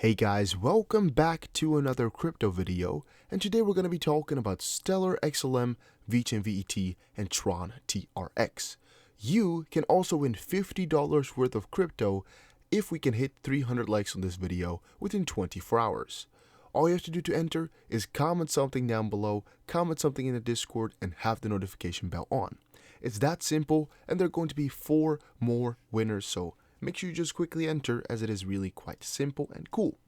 Hey guys, welcome back to another crypto video, and today we're going to be talking about Stellar XLM, Vechain VET, and Tron TRX. You can also win $50 worth of crypto if we can hit 300 likes on this video within 24 hours. All you have to do to enter is comment something down below, comment something in the Discord, and have the notification bell on. It's that simple, and there are going to be 4 more winners, so make sure you just quickly enter, as it is really quite simple and cool.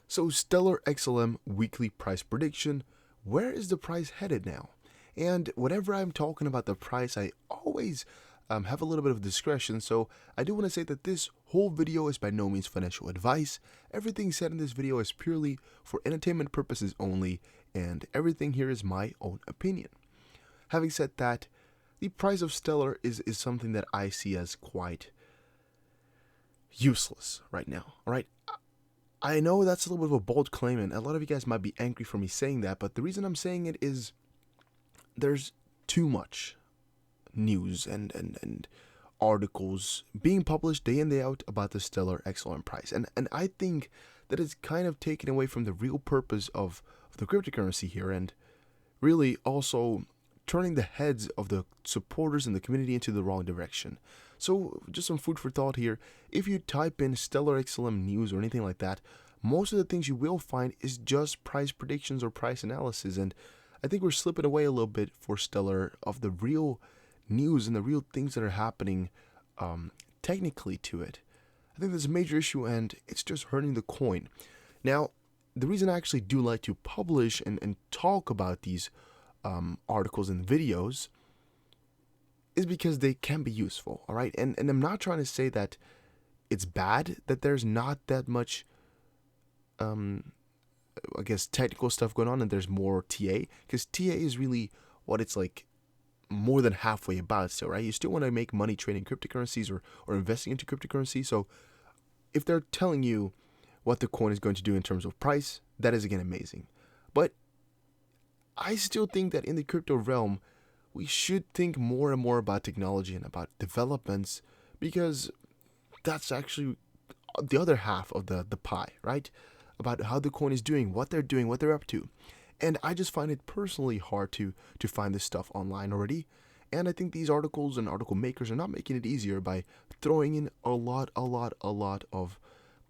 So Stellar XLM weekly price prediction. Where is the price headed now? And whenever I'm talking about the price, I always have a little bit of discretion, so I do want to say that this whole video is by no means financial advice. Everything said in this video is purely for entertainment purposes only, and everything here is my own opinion. Having said that, the price of Stellar is something that I see as quite useless right now. Alright, I know that's a little bit of a bold claim, and a lot of you guys might be angry for me saying that, but the reason I'm saying it is there's too much news and articles being published day in day out about the Stellar XLM price, and I think that it's kind of taken away from the real purpose of the cryptocurrency here, and really also turning the heads of the supporters in the community into the wrong direction. So just some food for thought here. If you type in Stellar XLM news or anything like that, most of the things you will find is just price predictions or price analysis, and I think we're slipping away a little bit for Stellar of the real news and the real things that are happening technically to it. I think there's a major issue, and it's just hurting the coin. Now, the reason I actually do like to publish and talk about these articles and videos is because they can be useful, all right? And I'm not trying to say that it's bad that there's not that much, I guess, technical stuff going on and there's more TA, because TA is really what it's like more than halfway about still, right? You still want to make money trading cryptocurrencies or investing into cryptocurrency. So if they're telling you what the coin is going to do in terms of price, that is again amazing. But I still think that in the crypto realm, we should think more and more about technology and about developments, because that's actually the other half of the pie, right? About how the coin is doing, what they're up to. And I just find it personally hard to find this stuff online already. And I think these articles and article makers are not making it easier by throwing in a lot of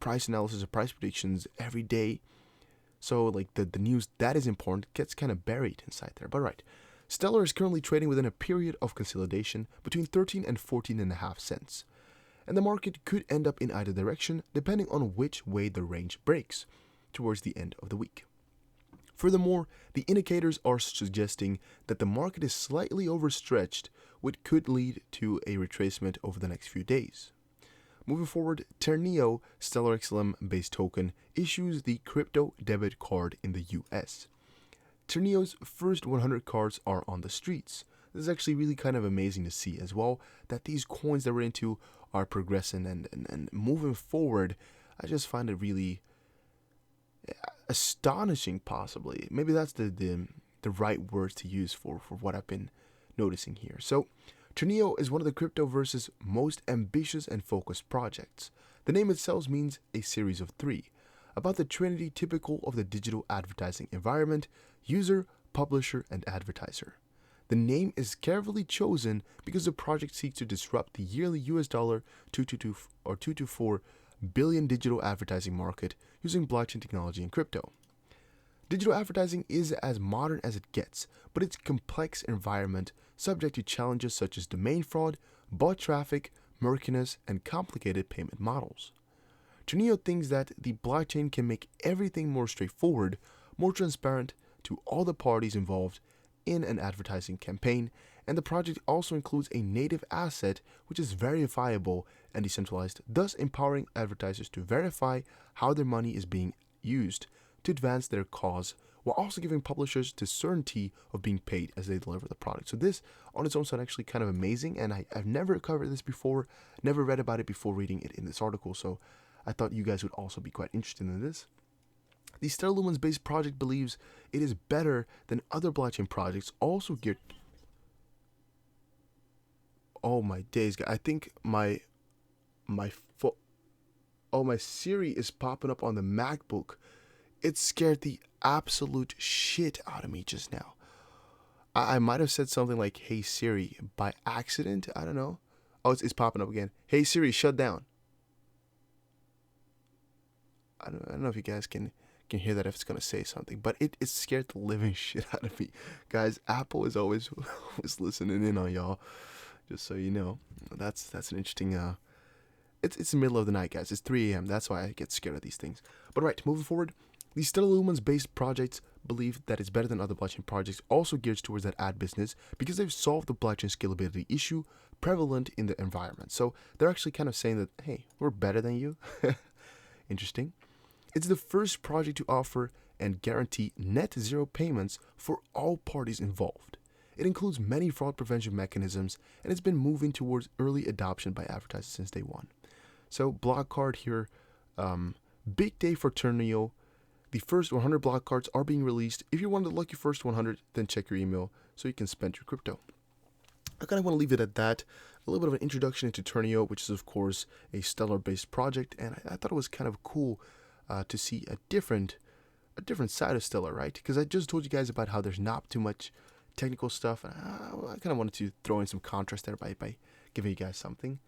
price analysis and price predictions every day. So like the news that is important gets kind of buried inside there. But right, Stellar is currently trading within a period of consolidation between 13 and 14.5 cents. And the market could end up in either direction depending on which way the range breaks towards the end of the week. Furthermore, the indicators are suggesting that the market is slightly overstretched, which could lead to a retracement over the next few days. Moving forward, Ternio, Stellar XLM based token, issues the crypto debit card in the US. Ternio's first 100 cards are on the streets. This is actually really kind of amazing to see as well, that these coins that we're into are progressing and moving forward. I just find it really astonishing, possibly. Maybe that's the right words to use for what I've been noticing here. So Ternio is one of the cryptoverse's most ambitious and focused projects. The name itself means a series of 3, about the trinity typical of the digital advertising environment: user, publisher, and advertiser. The name is carefully chosen because the project seeks to disrupt the yearly US dollar 224 billion digital advertising market using blockchain technology and crypto. Digital advertising is as modern as it gets, but it's a complex environment subject to challenges such as domain fraud, bot traffic, murkiness, and complicated payment models. Ternio thinks that the blockchain can make everything more straightforward, more transparent to all the parties involved in an advertising campaign, and the project also includes a native asset which is verifiable and decentralized, thus empowering advertisers to verify how their money is being used to advance their cause, while also giving publishers the certainty of being paid as they deliver the product. So this on its own sounds actually kind of amazing, and I've never covered this before, never read about it before reading it in this article, so I thought you guys would also be quite interested in this. The Stellar Lumens based project believes it is better than other blockchain projects also geared. Oh my days, guys. I think my foot. Oh, my Siri is popping up on the MacBook. It scared the absolute shit out of me just now. I might have said something like, "Hey Siri," by accident. I don't know. Oh, it's popping up again. "Hey Siri, shut down." I don't know if you guys can hear that if it's gonna say something, but it scared the living shit out of me, guys. Apple is always always listening in on y'all, just so you know. That's an interesting. It's the middle of the night, guys. It's 3 a.m. That's why I get scared of these things. But right, moving forward, these Stellar Lumens based projects believe that it's better than other blockchain projects also geared towards that ad business because they've solved the blockchain scalability issue prevalent in the environment. So they're actually kind of saying that, hey, we're better than you. Interesting. It's the first project to offer and guarantee net zero payments for all parties involved. It includes many fraud prevention mechanisms and it's been moving towards early adoption by advertisers since day one. So, block card here, big day for Ternio. The first 100 block cards are being released. If you're one of the lucky first 100, then check your email so you can spend your crypto. I kind of want to leave it at that. A little bit of an introduction into Ternio, which is, of course, a Stellar-based project, and I thought it was kind of cool to see a different side of Stellar, right? Because I just told you guys about how there's not too much technical stuff, and I kind of wanted to throw in some contrast there by giving you guys something.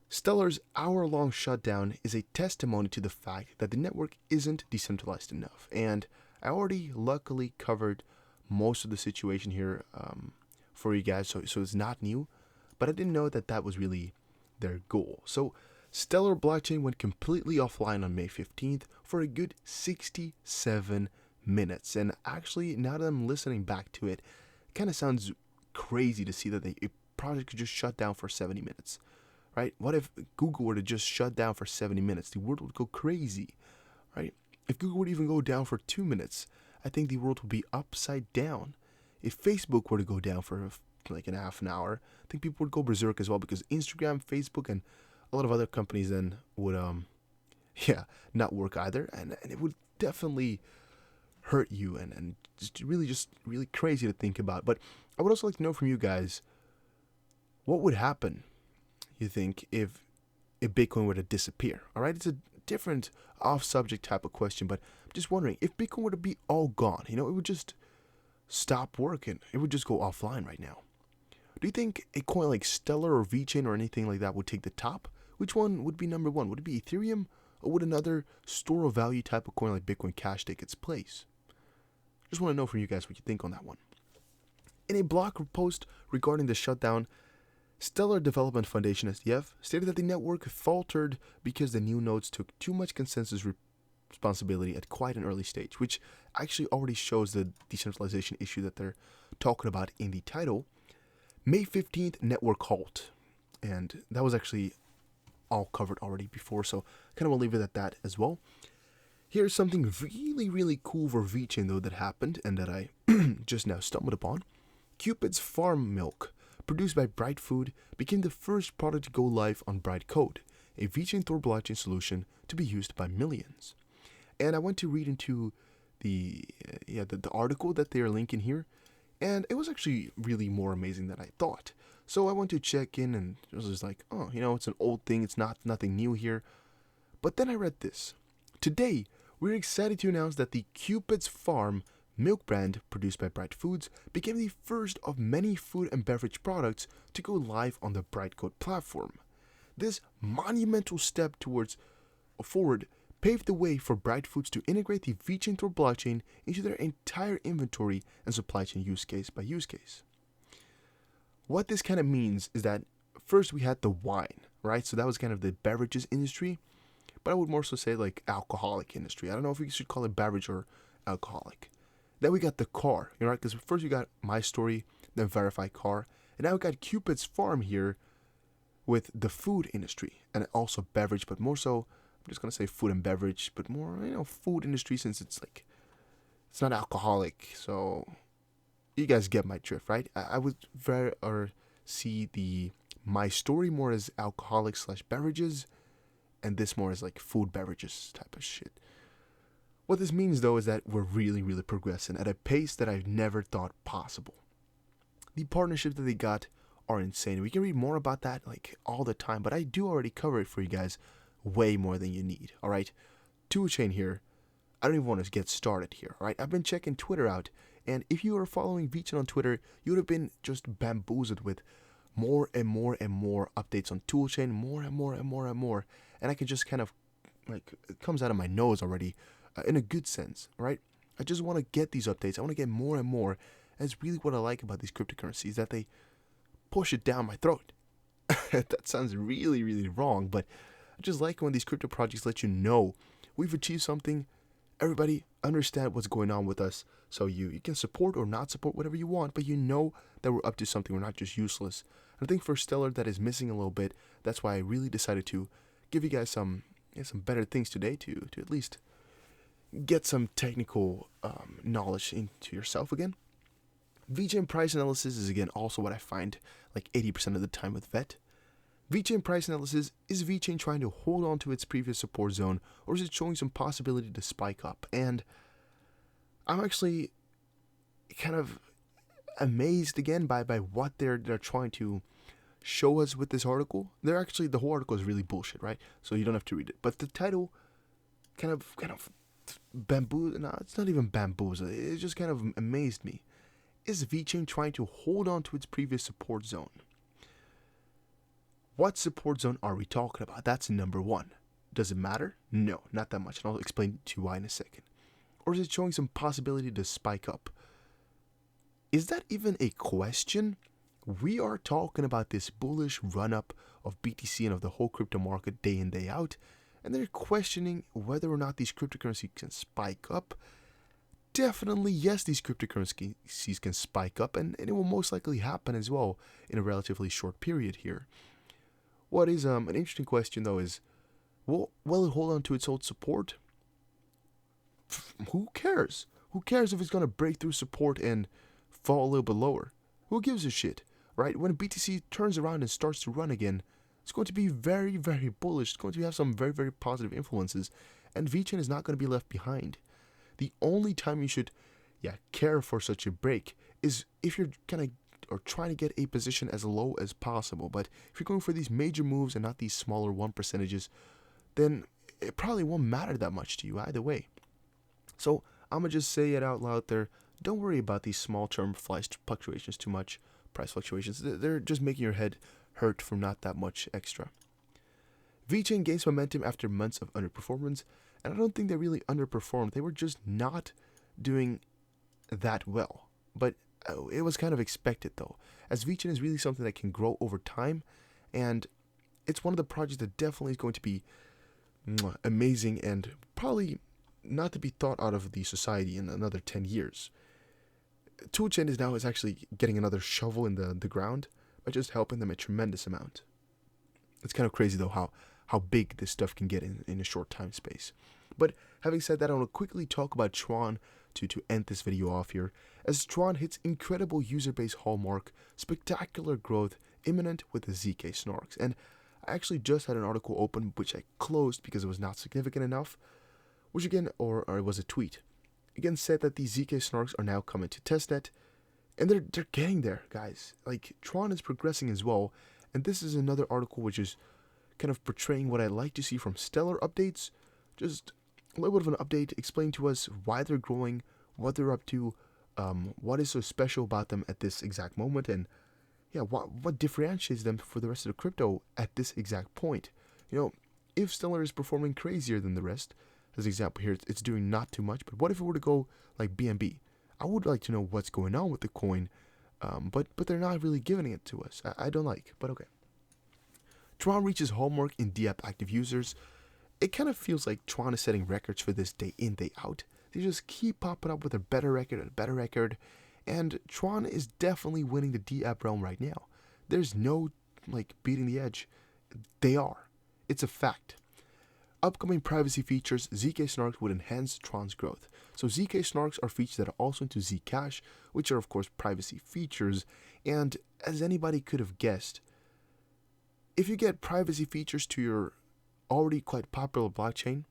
Stellar's hour-long shutdown is a testimony to the fact that the network isn't decentralized enough, and I already luckily covered most of the situation here for you guys, so it's not new, but I didn't know that was really their goal. So Stellar blockchain went completely offline on May 15th for a good 67 minutes, and actually, now that I'm listening back to it, it kind of sounds crazy to see that a project could just shut down for 70 minutes. Right? What if Google were to just shut down for 70 minutes? The world would go crazy, right? If Google would even go down for 2 minutes, I think the world would be upside down. If Facebook were to go down for like a half an hour, I think people would go berserk as well because Instagram, Facebook, and a lot of other companies then would, not work either, and it would definitely hurt you and just really crazy to think about. But I would also like to know from you guys, what would happen, you think, if Bitcoin were to disappear? All right, it's a different off-subject type of question, but I'm just wondering, if Bitcoin were to be all gone, it would just stop working. It would just go offline right now. Do you think a coin like Stellar or Vechain or anything like that would take the top? Which one would be number one? Would it be Ethereum, or would another store of value type of coin like Bitcoin Cash take its place? Just want to know from you guys what you think on that one. In a blog post regarding the shutdown, Stellar Development Foundation (SDF) stated that the network faltered because the new nodes took too much consensus responsibility at quite an early stage, which actually already shows the decentralization issue that they're talking about in the title. May 15th, network halt. And that was actually all covered already before, so kind of will leave it at that as well. Here's something really cool for Vechain, though, that happened and that I just now stumbled upon. Cupid's farm milk, produced by Bright Food, became the first product to go live on Bright Code, a Vechain Tor blockchain solution to be used by millions. And I went to read into the article that they are linking here, and it was actually really more amazing than I thought. So I went to check in, and it was just like, oh, it's an old thing, it's nothing new here. But then I read this. Today, we're excited to announce that the Cupid's Farm milk brand, produced by Bright Foods, became the first of many food and beverage products to go live on the Brightcode platform. This monumental step forward paved the way for Bright Foods to integrate the Vechain Tor blockchain into their entire inventory and supply chain use case by use case. What this kind of means is that first we had the wine, right? So that was kind of the beverages industry, but I would more so say like alcoholic industry. I don't know if we should call it beverage or alcoholic. Then we got the car, right? Because first we got My Story, then Verify Car, and now we got Cupid's Farm here with the food industry and also beverage, but more so, I'm just gonna say food and beverage, but more, food industry since it's not alcoholic. So you guys get my drift, right? I would see the My Story more as alcoholic / beverages, and this more as like food beverages type of shit. What this means, though, is that we're really progressing at a pace that I've never thought possible. The partnerships that they got are insane. We can read more about that all the time, but I do already cover it for you guys way more than you need, all right? Toolchain here, I don't even want to get started here, all right? I've been checking Twitter out, and if you are following Vechain on Twitter, you would have been just bamboozled with more and more and more updates on Toolchain, more and more and more and more, and I can just kind of, like, it comes out of my nose already, in a good sense, right? I just want to get these updates. I want to get more and more. And it's really what I like about these cryptocurrencies, that they push it down my throat. That sounds really, really wrong, but I just like when these crypto projects let you know we've achieved something. Everybody understand what's going on with us, so you can support or not support whatever you want, but you know that we're up to something. We're not just useless. And I think for Stellar that is missing a little bit. That's why I really decided to give you guys some better things today to at least get some technical knowledge into yourself again. Vechain price analysis is again also what I find like 80% of the time with VET. Vechain price analysis, is Vechain trying to hold on to its previous support zone, or is it showing some possibility to spike up? And I'm actually kind of amazed again by what they're trying to show us with this article. The whole article is really bullshit, right? So you don't have to read it. But the title kind of bamboozled. No, it's not even bamboozled. It just kind of amazed me. Is Vechain trying to hold on to its previous support zone? What support zone are we talking about? That's number one. Does it matter? No, not that much. And I'll explain to you why in a second. Or is it showing some possibility to spike up? Is that even a question? We are talking about this bullish run-up of BTC and of the whole crypto market day in, day out. And they're questioning whether or not these cryptocurrencies can spike up. Definitely, yes, these cryptocurrencies can spike up, and it will most likely happen as well in a relatively short period here. What is an interesting question, though, is, will it hold on to its old support? Who cares? Who cares if it's going to break through support and fall a little bit lower? Who gives a shit, right? When BTC turns around and starts to run again, it's going to be very, very bullish. It's going to have some very, very positive influences, and Vechain is not going to be left behind. The only time you should, care for such a break is if you're trying to get a position as low as possible. But if you're going for these major moves and not these smaller 1%, then it probably won't matter that much to you either way. So I'm gonna just say it out loud there. Don't worry about these small-term fluctuations too much. Price fluctuations. They're just making your head hurt from not that much extra. Vechain gains momentum after months of underperformance, and I don't think they really underperformed. They were just not doing that well. But it was kind of expected, though, as Vechain is really something that can grow over time, and it's one of the projects that definitely is going to be amazing and probably not to be thought out of the society in another 10 years. Toolchain is actually getting another shovel in the ground by just helping them a tremendous amount. It's kind of crazy, though, how big this stuff can get in a short time space. But having said that, I want to quickly talk about Tron to end this video off here, as Tron hits incredible user base hallmark, spectacular growth, imminent with the ZK snarks. And I actually just had an article open which I closed because it was not significant enough, which again, or it was a tweet, again said that these ZK snarks are now coming to testnet, and they're getting there, guys. Like, Tron is progressing as well, and this is another article which is kind of portraying what I like to see from Stellar updates. Just a little bit of an update, explain to us why they're growing, what they're up to, what is so special about them at this exact moment, and what differentiates them for the rest of the crypto at this exact point. If Stellar is performing crazier than the rest, as an example here, it's doing not too much, but what if it were to go like BNB? I would like to know what's going on with the coin, but they're not really giving it to us. I don't like, but okay. Tron reaches hallmark in DApp active users. It kind of feels like Tron is setting records for this day in, day out. They just keep popping up with a better record and a better record, and Tron is definitely winning the DApp realm right now. There's no, beating the edge. They are. It's a fact. Upcoming privacy features, ZK snarks would enhance Tron's growth. So ZK snarks are features that are also into Zcash, which are of course privacy features, and as anybody could have guessed, if you get privacy features to your already quite popular blockchain,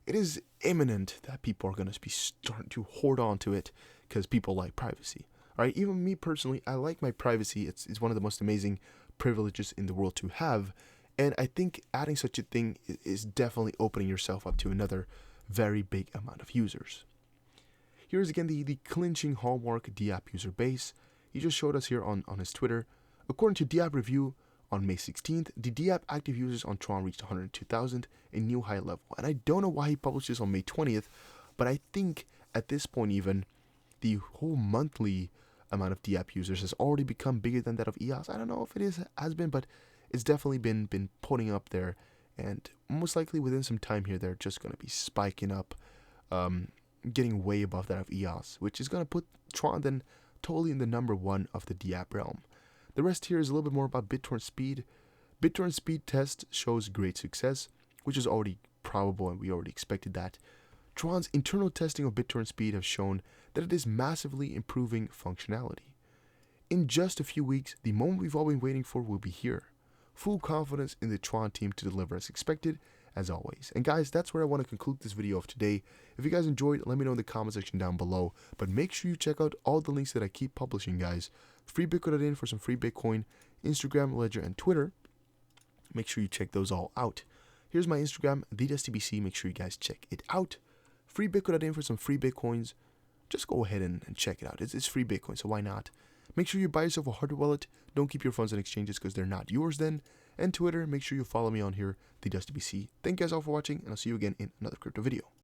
it is imminent that people are going to be starting to hoard onto it because people like privacy. All right, even me personally, I like my privacy. It's one of the most amazing privileges in the world to have, And I think adding such a thing is definitely opening yourself up to another very big amount of users. Here's again the clinching hallmark DApp user base. He just showed us here on his Twitter. According to DApp Review, on May 16th, the DApp active users on Tron reached 102,000, a new high level. And I don't know why he published this on May 20th, but I think at this point even, the whole monthly amount of DApp users has already become bigger than that of EOS. I don't know if it has been, but it's definitely been putting up there. And most likely within some time here, they're just going to be spiking up, getting way above that of EOS, which is going to put Tron then totally in the number one of the DApp realm. The rest here is a little bit more about BitTorrent speed. BitTorrent speed test shows great success, which is already probable and we already expected that. Tron's internal testing of BitTorrent speed has shown that it is massively improving functionality. In just a few weeks, the moment we've all been waiting for will be here. Full confidence in the Tron team to deliver as expected, as always. And guys, that's where I want to conclude this video of today. If you guys enjoyed, let me know in the comment section down below. But make sure you check out all the links that I keep publishing, guys. FreeBitcoin.in for some free Bitcoin, Instagram, Ledger, and Twitter. Make sure you check those all out. Here's my Instagram, TheDustTBC. Make sure you guys check it out. FreeBitcoin.in for some free Bitcoins. Just go ahead and check it out. It's free Bitcoin, so why not? Make sure you buy yourself a hardware wallet. Don't keep your funds on exchanges because they're not yours then. And Twitter, make sure you follow me on here, TheDustTBC. Thank you guys all for watching, and I'll see you again in another crypto video.